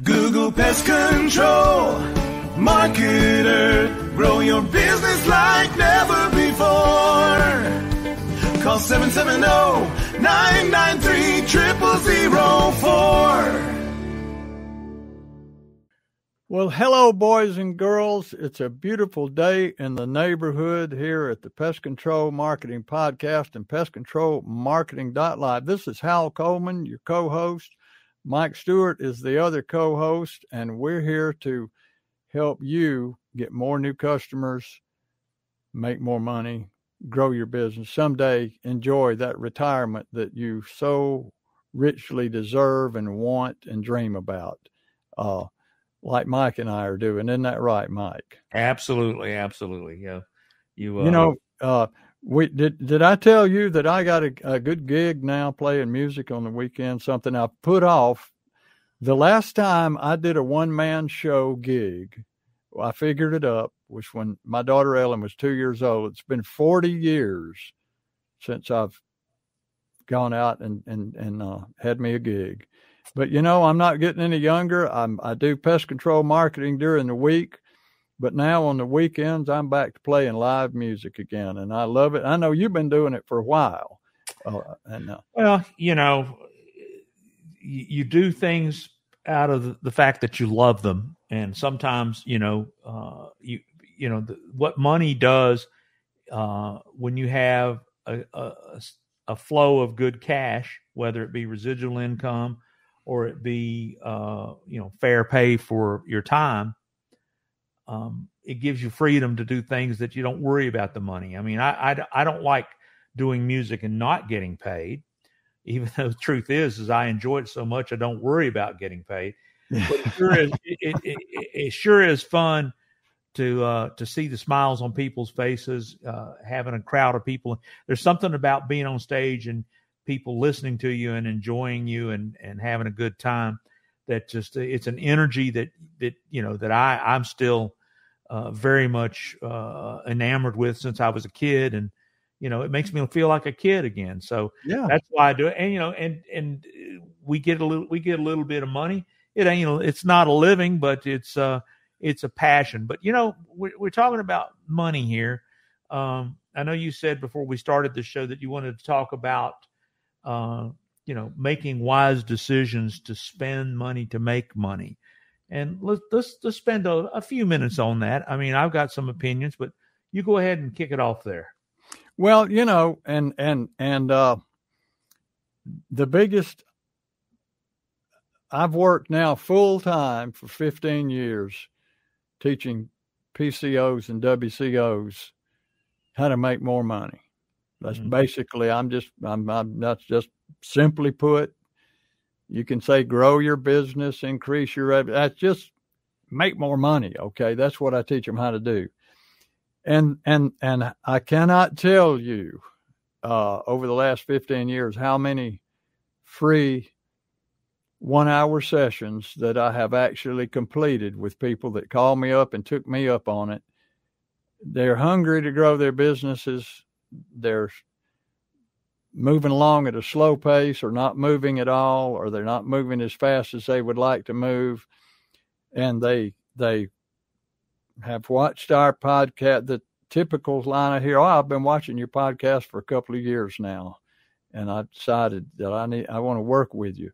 Google Pest Control Marketer. Grow your business like never before. Call 770-993-0004. Well, hello, boys and girls. It's a beautiful day in the neighborhood here at the Pest Control Marketing Podcast and PestControlMarketing.live. This is Hal Coleman, your co-host. Mike Stewart is the other co-host, and we're here to help you get more new customers, make more money, grow your business. Someday enjoy that retirement that you so richly deserve and want and dream about. Like Mike and I are doing. Isn't that right, Mike? Absolutely. Yeah. Did I tell you that I got a good gig now playing music on the weekend, something I put off. The last time I did a one-man show gig, I figured it up, was when my daughter Ellen was 2 years old. It's been 40 years since I've gone out and had me a gig. But, I'm not getting any younger. I do pest control marketing during the week, but now on the weekends, I'm back to playing live music again, and I love it. I know you've been doing it for a while. Well, you do things out of the fact that you love them. And sometimes, what money does when you have a flow of good cash, whether it be residual income or it be, fair pay for your time, it gives you freedom to do things that you don't worry about the money. I mean, I don't like doing music and not getting paid, even though the truth is I enjoy it so much I don't worry about getting paid. But it sure is fun to see the smiles on people's faces, having a crowd of people. There's something about being on stage and people listening to you and enjoying you and having a good time that just, it's an energy that I'm still very much enamored with since I was a kid. And, it makes me feel like a kid again. So yeah, that's why I do it. And, and we get a little bit of money. It ain't, it's not a living, but it's a passion. But, we're talking about money here. I know you said before we started the show that you wanted to talk about, making wise decisions to spend money to make money. And let's spend a few minutes on that. I mean, I've got some opinions, but you go ahead and kick it off there. Well, the biggest, I've worked now full time for 15 years teaching PCOs and WCOs how to make more money. That's basically, that's just simply put, you can say grow your business, increase your revenue. That's just make more money. Okay. That's what I teach them how to do. And I cannot tell you, over the last 15 years, how many free 1-hour sessions that I have actually completed with people that called me up and took me up on it. They're hungry to grow their businesses. They're moving along at a slow pace or not moving at all, or they're not moving as fast as they would like to move. And they have watched our podcast. The typical line I hear, I've been watching your podcast for a couple of years now, and I decided that I want to work with you.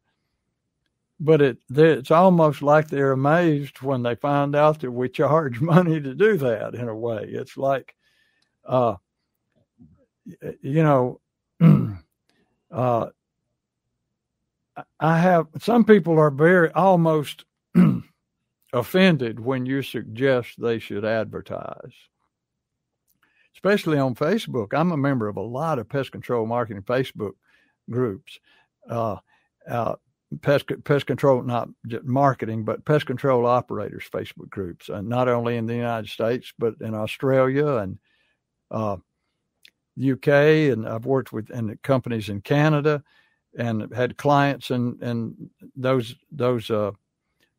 But it's almost like they're amazed when they find out that we charge money to do that in a way. It's like, I have, some people are very almost offended when you suggest they should advertise, especially on Facebook. I'm a member of a lot of pest control marketing Facebook groups, pest control, not just marketing, but pest control operators Facebook groups, not only in the United States, but in Australia and UK. And I've worked with companies in Canada and had clients in those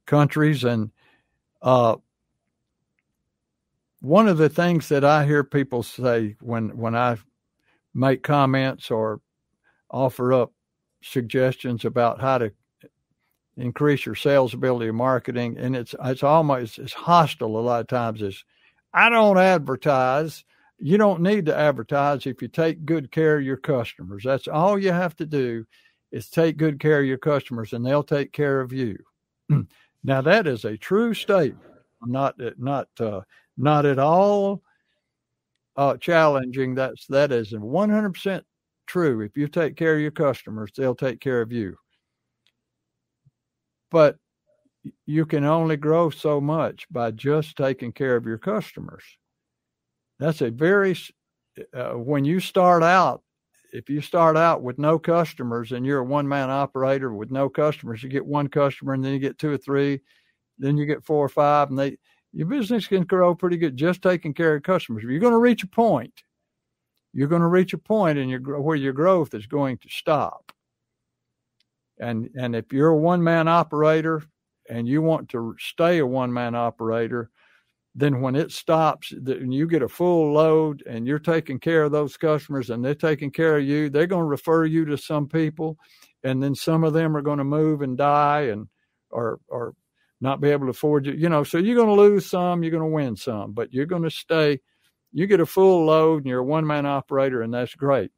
countries. And one of the things that I hear people say when I make comments or offer up suggestions about how to increase your sales ability of marketing. And it's almost as hostile a lot of times as, I don't advertise. You don't need to advertise if you take good care of your customers. That's all you have to do, is take good care of your customers, and they'll take care of you. Now, that is a true statement. Not at all challenging. That is 100% true. If you take care of your customers, they'll take care of you. But you can only grow so much by just taking care of your customers. That's a very, when you start out, if you start out with no customers and you're a one-man operator with no customers, you get one customer and then you get two or three, then you get 4 or 5, and your business can grow pretty good just taking care of customers. You're going to reach a point. You're going to reach a point where your growth is going to stop. And if you're a one-man operator and you want to stay a one-man operator, then when it stops, and you get a full load and you're taking care of those customers and they're taking care of you, they're going to refer you to some people, and then some of them are going to move and die or not be able to afford you. So you're going to lose some, you're going to win some, but you're going to stay. You get a full load and you're a one-man operator, and that's great.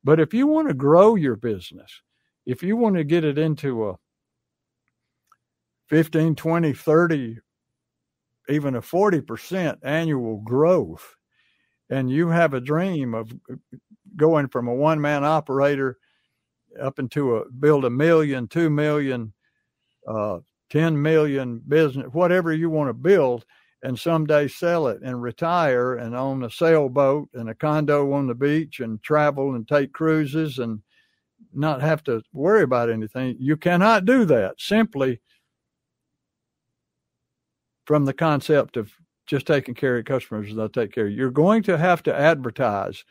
But if you want to grow your business, if you want to get it into a 15, 20, 30, even a 40% annual growth, and you have a dream of going from a one-man operator up into build 1 million, 2 million, 10 million business, whatever you want to build, and someday sell it and retire and own a sailboat and a condo on the beach and travel and take cruises and not have to worry about anything. You cannot do that simply from the concept of just taking care of customers, and they'll take care of you. You're going to have to advertise.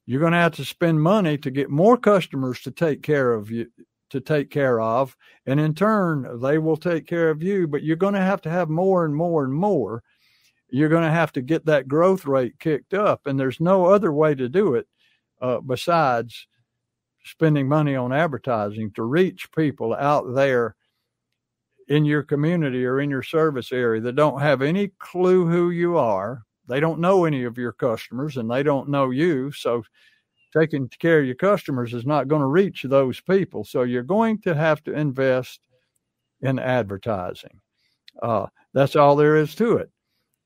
You're going to have to spend money to get more customers to take care of you, and in turn, they will take care of you, but you're going to have more and more and more. You're going to have to get that growth rate kicked up, and there's no other way to do it besides spending money on advertising to reach people out there in your community or in your service area that don't have any clue who you are. They don't know any of your customers, and they don't know you. So taking care of your customers is not going to reach those people. So you're going to have to invest in advertising. That's all there is to it.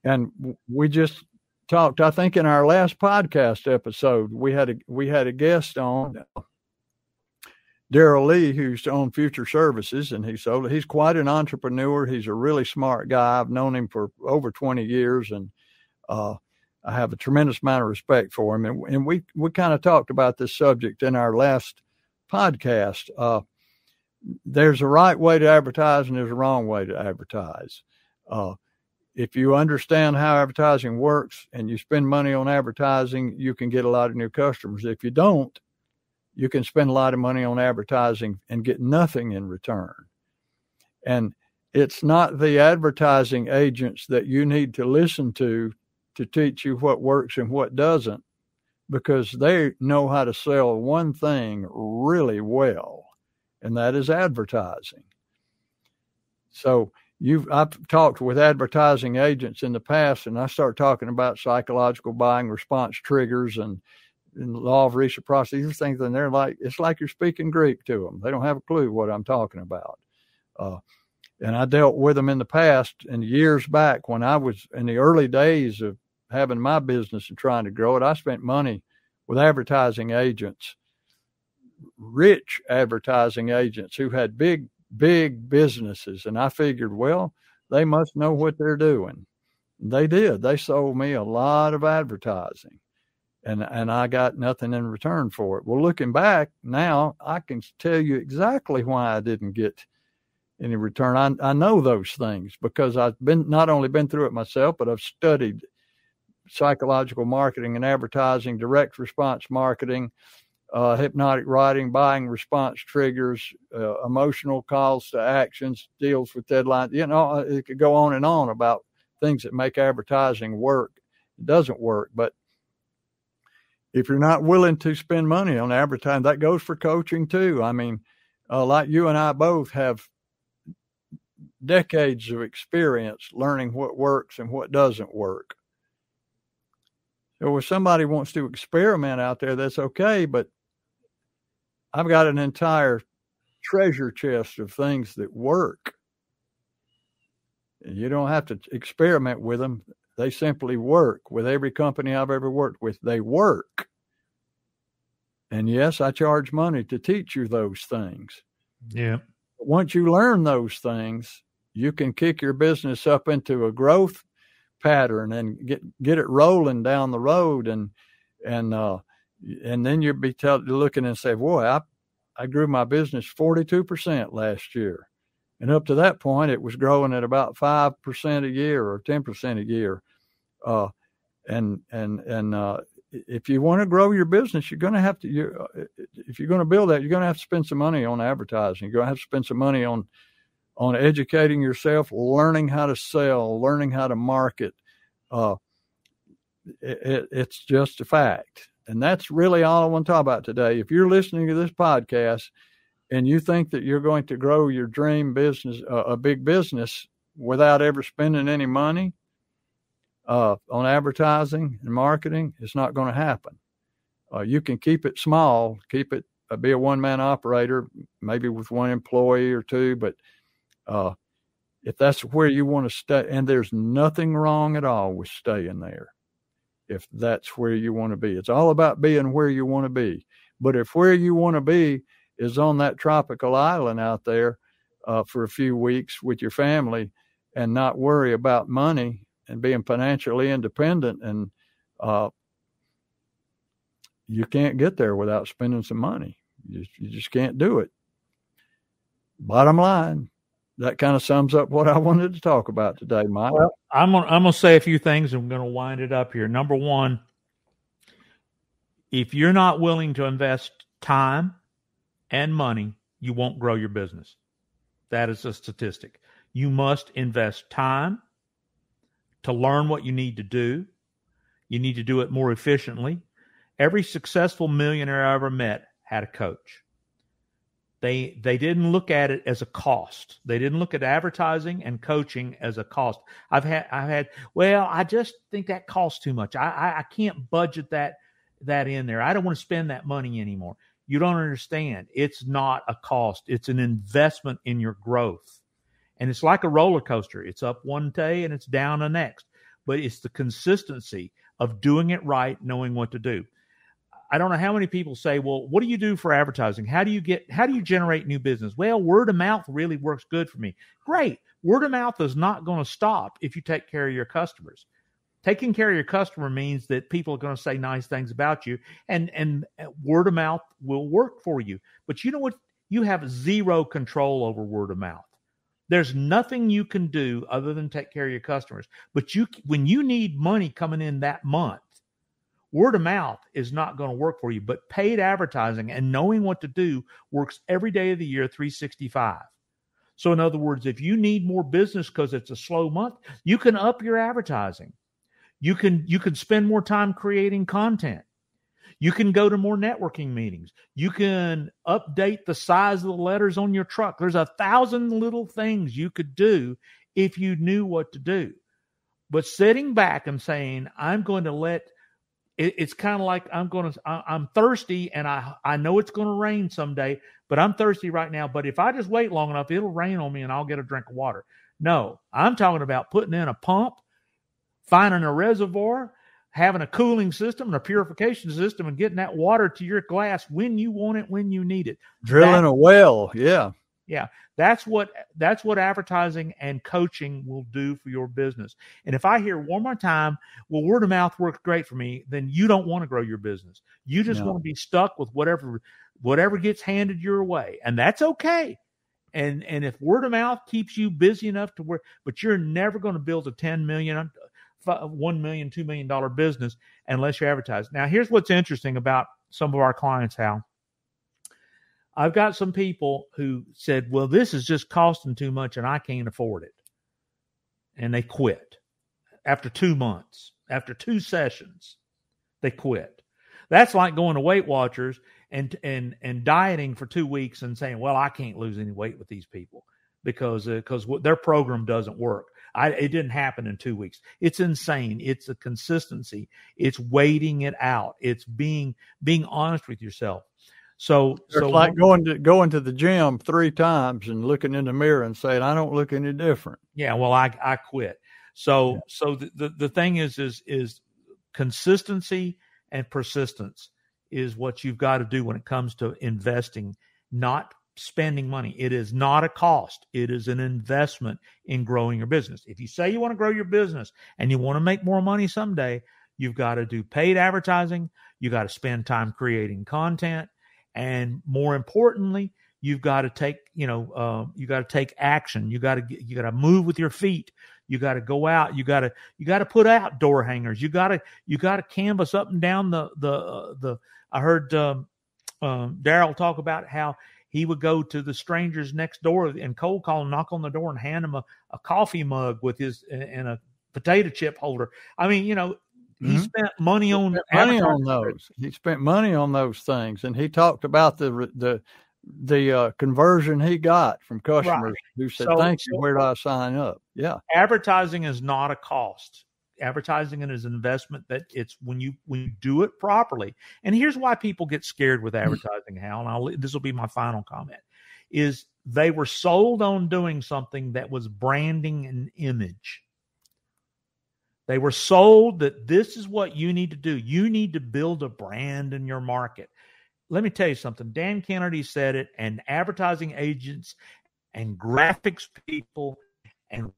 And we just talked, I think in our last podcast episode, we had a guest on, Daryl Lee, who used to own Future Services, and he's quite an entrepreneur. He's a really smart guy. I've known him for over 20 years, and I have a tremendous amount of respect for him. And we kind of talked about this subject in our last podcast. There's a right way to advertise and there's a wrong way to advertise. If you understand how advertising works and you spend money on advertising, you can get a lot of new customers. If you don't, you can spend a lot of money on advertising and get nothing in return. And it's not the advertising agents that you need to listen to teach you what works and what doesn't, because they know how to sell one thing really well, and that is advertising. So I've talked with advertising agents in the past, and I start talking about psychological buying response triggers and the law of reciprocity, these things, and it's like you're speaking Greek to them. They don't have a clue what I'm talking about. And I dealt with them in the past and years back when I was in the early days of having my business and trying to grow it. I spent money with advertising agents, rich advertising agents who had big businesses. And I figured, well, they must know what they're doing. They did. They sold me a lot of advertising. And I got nothing in return for it. Well, looking back now, I can tell you exactly why I didn't get any return. I know those things because I've not only been through it myself, but I've studied psychological marketing and advertising, direct response marketing, hypnotic writing, buying response triggers, emotional calls to actions, deals with deadlines. It could go on and on about things that make advertising work. It doesn't work, but if you're not willing to spend money on advertising, that goes for coaching too. I mean, like you and I both have decades of experience learning what works and what doesn't work. So if somebody wants to experiment out there, that's okay, but I've got an entire treasure chest of things that work. You don't have to experiment with them. They simply work. With every company I've ever worked with, they work. And yes, I charge money to teach you those things. Yeah. Once you learn those things, you can kick your business up into a growth pattern and get it rolling down the road, and then you'll be looking and say, boy, I grew my business 42% last year, and up to that point it was growing at about 5% a year or 10% a year, and if you want to grow your business, you're going to have to. If you're going to build that, you're going to have to spend some money on advertising. You're going to have to spend some money on educating yourself, learning how to sell, learning how to market. It's just a fact. And that's really all I want to talk about today. If you're listening to this podcast and you think that you're going to grow your dream business, a big business, without ever spending any money on advertising and marketing, it's not going to happen. You can keep it small, be a one-man operator, maybe with one employee or two, but if that's where you want to stay, and there's nothing wrong at all with staying there, if that's where you want to be. It's all about being where you want to be. But if where you want to be is on that tropical island out there for a few weeks with your family and not worry about money and being financially independent, and you can't get there without spending some money. You just can't do it. Bottom line, that kind of sums up what I wanted to talk about today, Mike. Well, I'm gonna say a few things, and I'm gonna wind it up here. Number one, if you're not willing to invest time and money, you won't grow your business. That is a statistic. You must invest time to learn what you need to do. You need to do it more efficiently. Every successful millionaire I ever met had a coach. They didn't look at it as a cost. They didn't look at advertising and coaching as a cost. I've had, well, I just think that costs too much. I can't budget that in there. I don't want to spend that money anymore. You don't understand. It's not a cost. It's an investment in your growth. And it's like a roller coaster. It's up one day and it's down the next. But it's the consistency of doing it right, knowing what to do. I don't know how many people say, well, what do you do for advertising? How do you generate new business? Well, word of mouth really works good for me. Great. Word of mouth is not going to stop if you take care of your customers. Taking care of your customer means that people are going to say nice things about you, and word of mouth will work for you. But you know what? You have zero control over word of mouth. There's nothing you can do other than take care of your customers. But when you need money coming in that month, word of mouth is not going to work for you, but paid advertising and knowing what to do works every day of the year, 365. So in other words, if you need more business because it's a slow month, you can up your advertising. You can spend more time creating content. You can go to more networking meetings. You can update the size of the letters on your truck. There's 1,000 little things you could do if you knew what to do. But sitting back and saying, I'm going to let it's kind of like I'm thirsty and I know it's going to rain someday, but I'm thirsty right now. But if I just wait long enough, it'll rain on me and I'll get a drink of water. No, I'm talking about putting in a pump, finding a reservoir, having a cooling system and a purification system, and getting that water to your glass when you want it, when you need it. Drilling a well. Yeah. Yeah. That's what advertising and coaching will do for your business. And if I hear one more time, well, word of mouth works great for me, then you don't want to grow your business. You just want to be stuck with whatever gets handed your way. And that's okay. And if word of mouth keeps you busy enough to work, but you're never going to build a $10 million, $1 million, $2 million business unless you advertise. Now, here's what's interesting about some of our clients, Hal. I've got some people who said, well, this is just costing too much and I can't afford it. And they quit after 2 months, after 2 sessions, they quit. That's like going to Weight Watchers and dieting for 2 weeks and saying, well, I can't lose any weight with these people. because their program doesn't work. It didn't happen in 2 weeks. It's insane. It's a consistency. It's waiting it out. It's being honest with yourself. So it's like going to the gym 3 times and looking in the mirror and saying, I don't look any different. Yeah, well, I quit. So the thing is consistency and persistence is what you've got to do when it comes to investing, not spending money. It is not a cost. It is an investment in growing your business. If you say you want to grow your business and you want to make more money someday, you've got to do paid advertising. You got to spend time creating content. And more importantly, you've got to take, take action. You got to move with your feet. You got to go out. You got to put out door hangers. You got to canvas up and down the. I heard Daryl talk about how he would go to the strangers next door and cold call and knock on the door and hand them a coffee mug with his and a potato chip holder. I mean, he spent money on those. He spent money on those things, and he talked about the conversion he got from customers who said, "Thank you. Where do I sign up?" Yeah, advertising is not a cost. Advertising is an investment that it's when you do it properly. And here's why people get scared with advertising, Hal. And this will be my final comment: is they were sold on doing something that was branding and image. They were sold that this is what you need to do. You need to build a brand in your market. Let me tell you something. Dan Kennedy said it, and advertising agents and graphics people and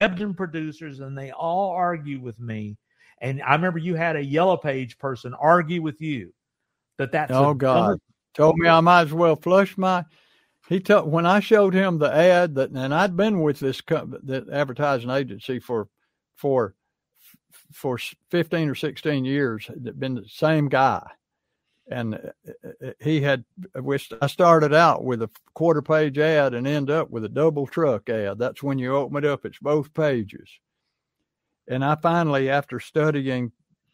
web producers, and they all argue with me. And I remember you had a Yellow Page person argue with you that's God. Told me I might as well flush my. When I showed him the ad and I'd been with the advertising agency for 15 or 16 years, been the same guy. And I started out with a 1/4-page ad and end up with a double truck ad. That's when you open it up, it's both pages. And I finally, after studying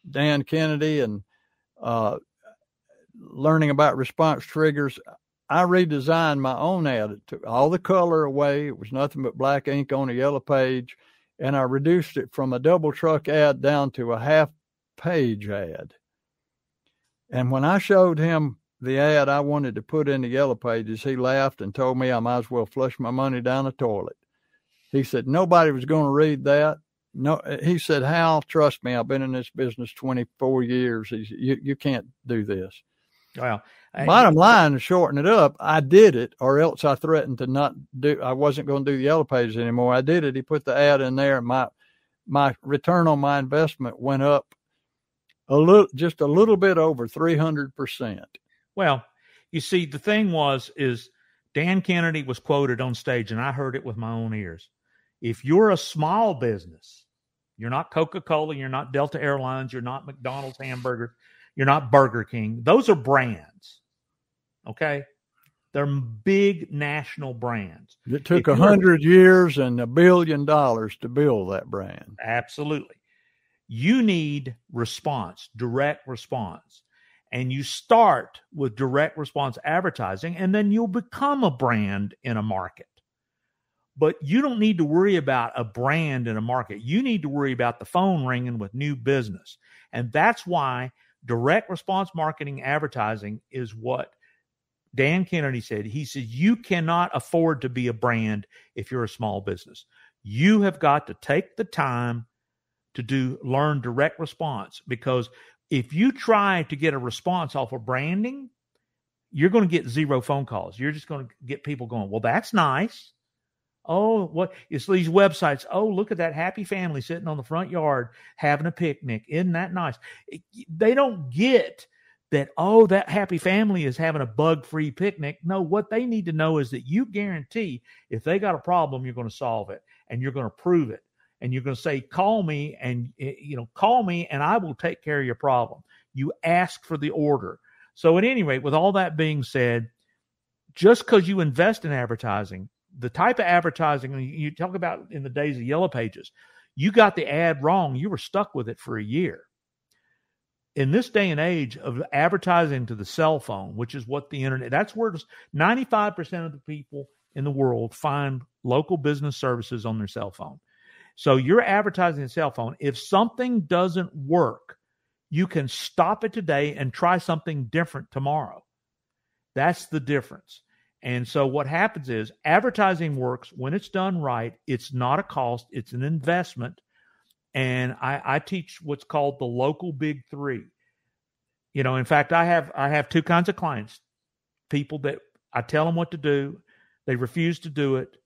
Dan Kennedy and learning about response triggers, I redesigned my own ad. It took all the color away. It was nothing but black ink on a yellow page. And I reduced it from a double truck ad down to a 1/2-page ad. And when I showed him the ad I wanted to put in the Yellow Pages, he laughed and told me I might as well flush my money down the toilet. He said, nobody was going to read that. No, he said, Hal, trust me, I've been in this business 24 years. You can't do this. Well, bottom line, to shorten it up, I did it, or else I threatened to not do. I wasn't going to do the Yellow Pages anymore. I did it. He put the ad in there, and my return on my investment went up just a little bit over 300%. Well, you see, the thing is Dan Kennedy was quoted on stage, and I heard it with my own ears. If you're a small business, you're not Coca-Cola, you're not Delta Airlines, you're not McDonald's hamburger, you're not Burger King. Those are brands, okay? They're big national brands. It took 100 years and $1 billion to build that brand. Absolutely. You need response, direct response. And you start with direct response advertising, and then you'll become a brand in a market. But you don't need to worry about a brand in a market. You need to worry about the phone ringing with new business. And that's why direct response marketing advertising is what Dan Kennedy said. He said, you cannot afford to be a brand if you're a small business. You have got to take the time to learn direct response, because if you try to get a response off of branding, you're going to get 0 phone calls. You're just going to get people going, well, that's nice. Oh, what? It's these websites. Oh, look at that happy family sitting on the front yard having a picnic. Isn't that nice? They don't get that, oh, that happy family is having a bug-free picnic. No, what they need to know is that you guarantee if they got a problem, you're going to solve it, and you're going to prove it. And you're going to say, call me and I will take care of your problem. You ask for the order. So at any rate, with all that being said, just because you invest in advertising, the type of advertising you talk about in the days of Yellow Pages, you got the ad wrong. You were stuck with it for a year. In this day and age of advertising to the cell phone, which is what the internet, that's where 95% of the people in the world find local business services on their cell phone. So you're advertising a cell phone. If something doesn't work, you can stop it today and try something different tomorrow. That's the difference. And so what happens is advertising works when it's done right. It's not a cost. It's an investment. And I teach what's called the local big three. You know, in fact, I have two kinds of clients. People that I tell them what to do. They refuse to do it.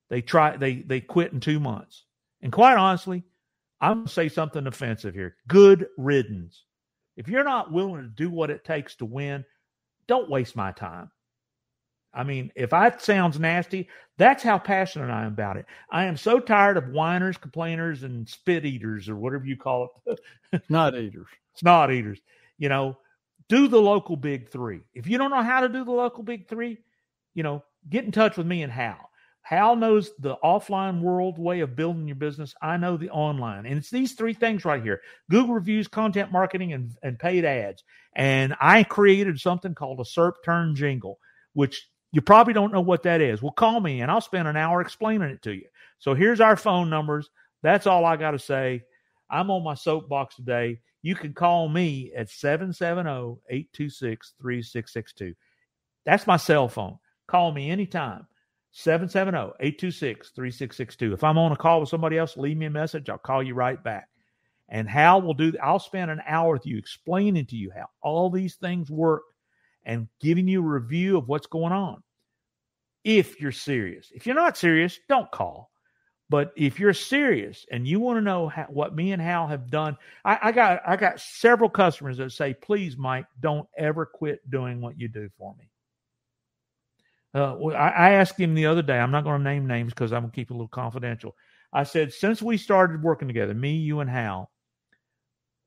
They quit in 2 months. And quite honestly, I'm going to say something offensive here. Good riddance. If you're not willing to do what it takes to win, don't waste my time. I mean, if that sounds nasty, that's how passionate I am about it. I am so tired of whiners, complainers, and spit eaters, or whatever you call it. Snot eaters. Snot eaters. You know, do the local big three. If you don't know how to do the local big three, you know, get in touch with me and Hal. Hal knows the offline world way of building your business. I know the online. And it's these three things right here: Google reviews, content marketing, and paid ads. And I created something called a SERP turn jingle, which you probably don't know what that is. Well, call me and I'll spend an hour explaining it to you. So here's our phone numbers. That's all I got to say. I'm on my soapbox today. You can call me at 770-826-3662. That's my cell phone. Call me anytime. 770-826-3662. If I'm on a call with somebody else, leave me a message. I'll call you right back. And Hal will I'll spend an hour with you explaining to you how all these things work and giving you a review of what's going on. If you're serious. If you're not serious, don't call. But if you're serious and you want to know what me and Hal have done, I got several customers that say, please, Mike, don't ever quit doing what you do for me. I asked him the other day, I'm not going to name names because I'm going to keep it a little confidential. I said, since we started working together, me, you, and Hal,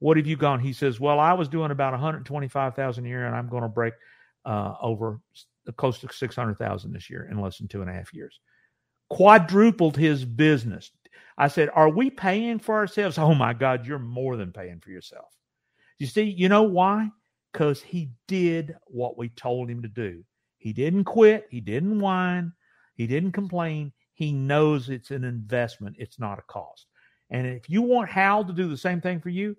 what have you gone? He says, well, I was doing about $125,000 a year, and I'm going to break over close to $600,000 this year in less than 2.5 years. Quadrupled his business. I said, are we paying for ourselves? Oh, my God, you're more than paying for yourself. You see, you know why? Because he did what we told him to do. He didn't quit. He didn't whine. He didn't complain. He knows it's an investment. It's not a cost. And if you want Hal to do the same thing for you,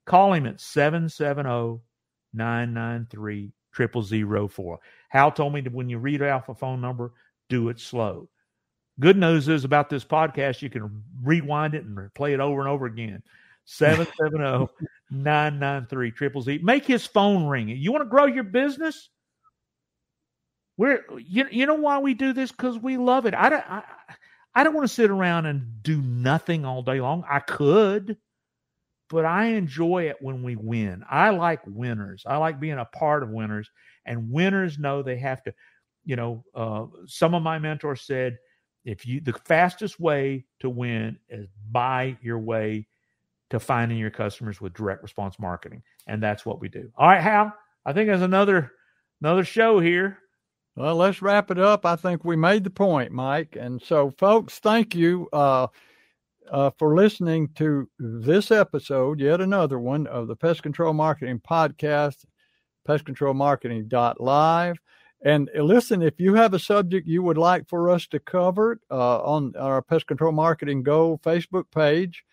call him at 770-993-0004. Hal told me that when you read off a phone number, do it slow. Good news is about this podcast, you can rewind it and play it over and over again. 770-993-0004. Make his phone ring. You want to grow your business? You know why we do this? Because we love it. I don't want to sit around and do nothing all day long. I could, but I enjoy it when we win. I like winners. I like being a part of winners, and winners know they have to. You know, some of my mentors said, the fastest way to win is buy your way to finding your customers with direct response marketing, and that's what we do. All right, Hal. I think there's another show here. Well, let's wrap it up. I think we made the point, Mike. And so, folks, thank you for listening to this episode, yet another one of the Pest Control Marketing Podcast, pestcontrolmarketing.live. And listen, if you have a subject you would like for us to cover on our Pest Control Marketing Go Facebook page,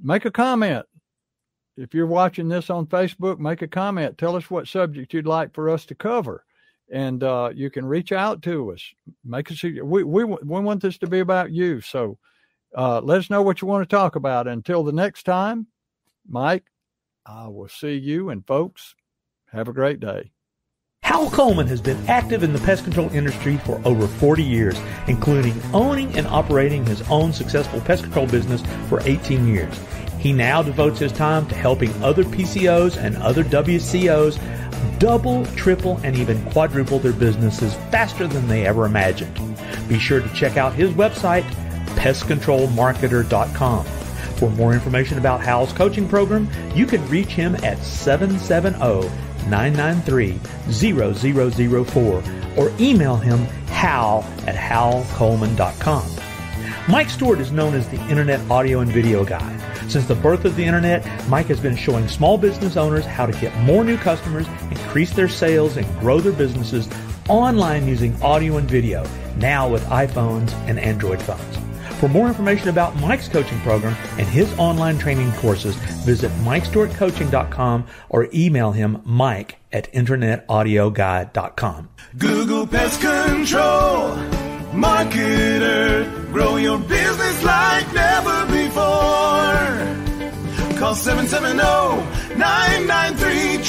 make a comment. If you're watching this on Facebook, make a comment. Tell us what subject you'd like for us to cover. And you can reach out to us. We want this to be about you. So let us know what you want to talk about. Until the next time, Mike, I will see you. And folks, have a great day. Hal Coleman has been active in the pest control industry for over 40 years, including owning and operating his own successful pest control business for 18 years. He now devotes his time to helping other PCOs and other WCOs double, triple, and even quadruple their businesses faster than they ever imagined. Be sure to check out his website, pestcontrolmarketer.com. For more information about Hal's coaching program, you can reach him at 770-993-0004 or email him hal@halcoleman.com. Mike Stewart is known as the Internet audio and video guy. Since the birth of the Internet, Mike has been showing small business owners how to get more new customers, increase their sales, and grow their businesses online using audio and video, now with iPhones and Android phones. For more information about Mike's coaching program and his online training courses, visit MikeStewartCoaching.com or email him mike@internetaudioguide.com. Google Pest Control, marketer, grow your business like never before. Call 770-993